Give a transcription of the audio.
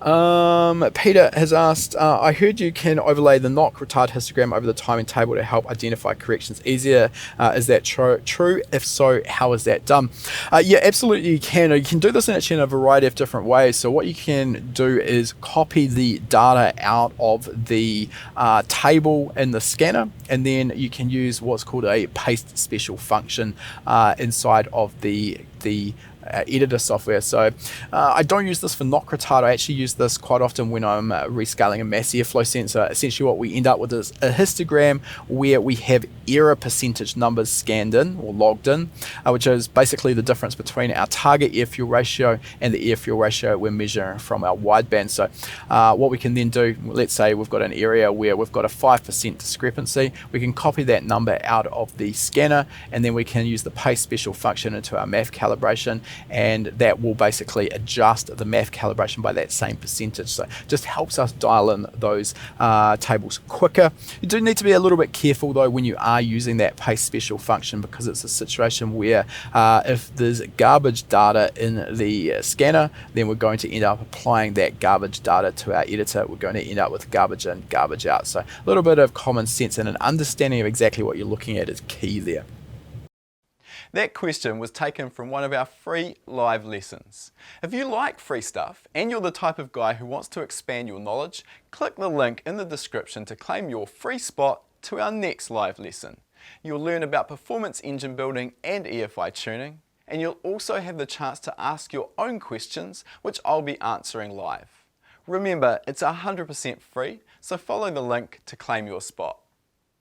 Peter has asked, I heard you can overlay the knock retard histogram over the timing table to help identify corrections easier. Is that true? If so, how is that done? Yeah, absolutely you can. You can do this in a variety of different ways. So what you can do is copy the data out of the table in the scanner, and then you can use what's called a paste special function inside of the editor software. So I don't use this for knock retard. I actually use this quite often when I'm rescaling a mass airflow sensor. Essentially what we end up with is a histogram where we have error percentage numbers scanned in or logged in, which is basically the difference between our target air fuel ratio and the air fuel ratio we're measuring from our wideband. So what we can then do, let's say we've got an area where we've got a 5% discrepancy, we can copy that number out of the scanner, and then we can use the paste special function into our math calibration, and that will basically adjust the math calibration by that same percentage. So it just helps us dial in those tables quicker. You do need to be a little bit careful though when you are using that paste special function, because it's a situation where if there's garbage data in the scanner, then we're going to end up applying that garbage data to our editor. We're going to end up with garbage in, garbage out. So a little bit of common sense and an understanding of exactly what you're looking at is key there. That question was taken from one of our free live lessons. If you like free stuff and you're the type of guy who wants to expand your knowledge, click the link in the description to claim your free spot to our next live lesson. You'll learn about performance engine building and EFI tuning, and you'll also have the chance to ask your own questions, which I'll be answering live. Remember, it's 100% free, so follow the link to claim your spot.